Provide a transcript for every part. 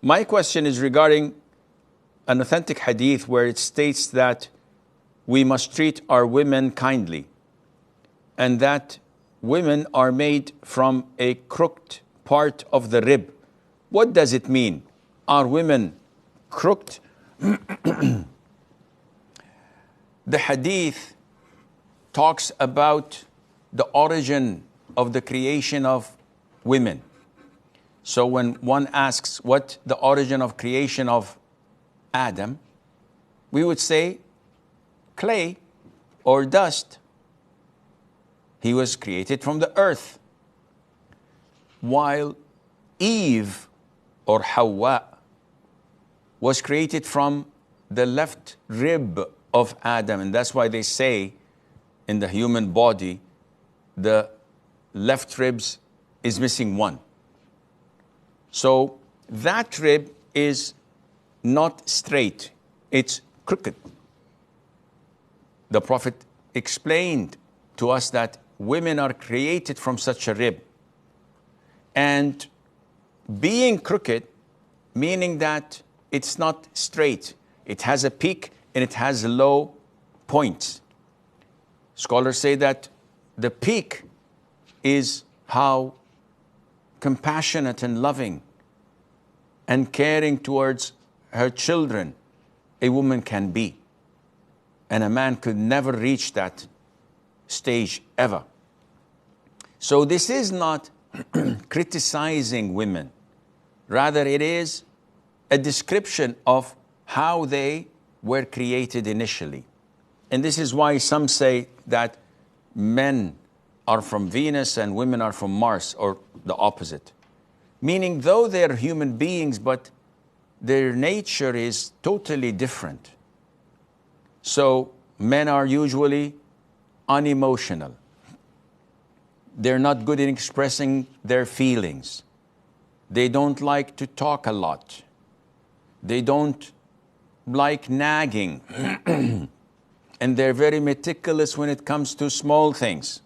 My question is regarding an authentic hadith where it states that we must treat our women kindly and that women are made from a crooked part of the rib. What does it mean? Are women crooked? The hadith talks about the origin of the creation of women. So when one asks what the origin of creation of Adam, we would say clay or dust. He was created from the earth. While Eve or Hawa was created from the left rib of Adam. And that's why they say in the human body, the left ribs is missing one. So that rib is not straight, it's crooked. The Prophet explained to us that women are created from such a rib. And being crooked, meaning that it's not straight. It has a peak and it has low points. Scholars say that the peak is how compassionate and loving and caring towards her children a woman can be. And a man could never reach that stage ever. So this is not criticizing women. Rather, it is a description of how they were created initially. And this is why some say that men are from Venus and women are from Mars, or the opposite. Meaning, though they're human beings, but their nature is totally different. So men are usually unemotional. They're not good in expressing their feelings. They don't like to talk a lot. They don't like nagging. And they're very meticulous when it comes to small things.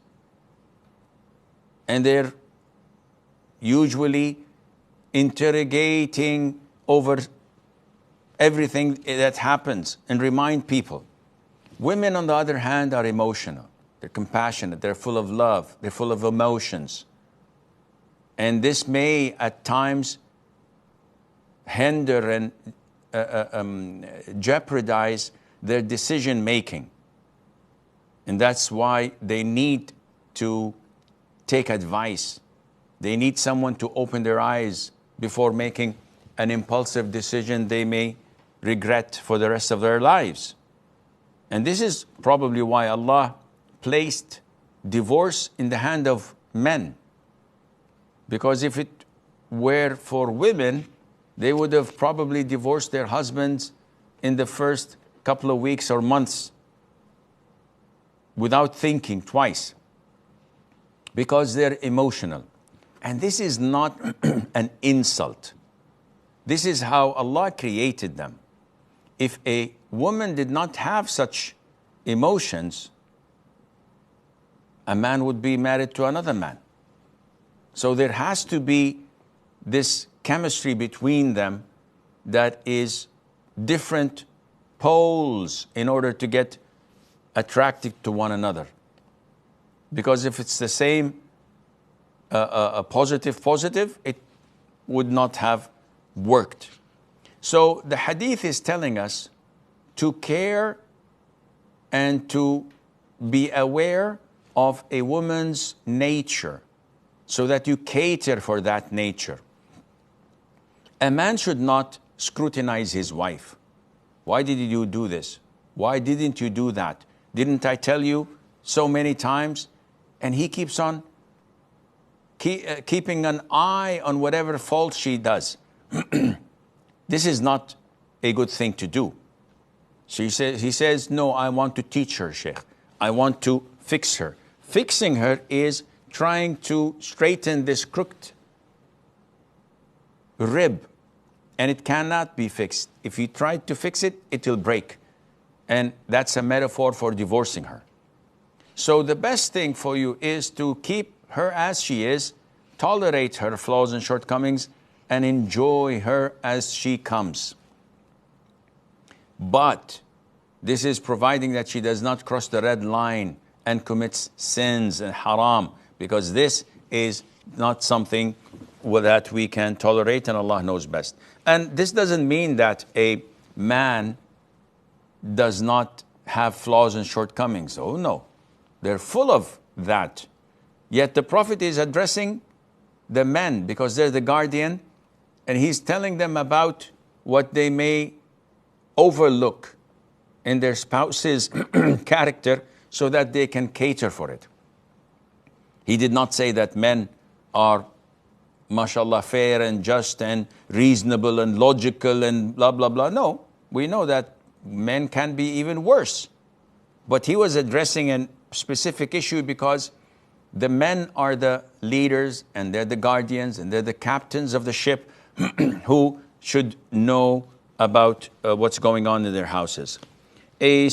And they're usually interrogating over everything that happens and remind people. Women, on the other hand, are emotional. They're compassionate. They're full of love. They're full of emotions. And this may, at times, hinder and jeopardize their decision making. And that's why they need to take advice. They need someone to open their eyes before making an impulsive decision they may regret for the rest of their lives. And this is probably why Allah placed divorce in the hand of men. Because if it were for women, they would have probably divorced their husbands in the first couple of weeks or months without thinking twice, because they're emotional. And this is not an insult. This is how Allah created them. If a woman did not have such emotions, a man would be married to another man. So there has to be this chemistry between them that is different poles in order to get attracted to one another. Because if it's the same positive, it would not have worked. So the hadith is telling us to care and to be aware of a woman's nature so that you cater for that nature. A man should not scrutinize his wife. Why did you do this? Why didn't you do that? Didn't I tell you so many times? And he keeps on keeping an eye on whatever fault she does. This is not a good thing to do. So he says, no, I want to teach her, Sheikh. I want to fix her. Fixing her is trying to straighten this crooked rib. And it cannot be fixed. If you try to fix it, it will break. And that's a metaphor for divorcing her. So the best thing for you is to keep her as she is, tolerate her flaws and shortcomings, and enjoy her as she comes. But this is providing that she does not cross the red line and commits sins and haram, because this is not something that we can tolerate, and Allah knows best. And this doesn't mean that a man does not have flaws and shortcomings. Oh no, they're full of that. Yet the Prophet is addressing the men because they're the guardian, and he's telling them about what they may overlook in their spouse's character so that they can cater for it. He did not say that men are, mashallah, fair and just and reasonable and logical and blah, blah, blah. No, we know that men can be even worse. But he was addressing a specific issue because the men are the leaders and they're the guardians and they're the captains of the ship who should know about what's going on in their houses. A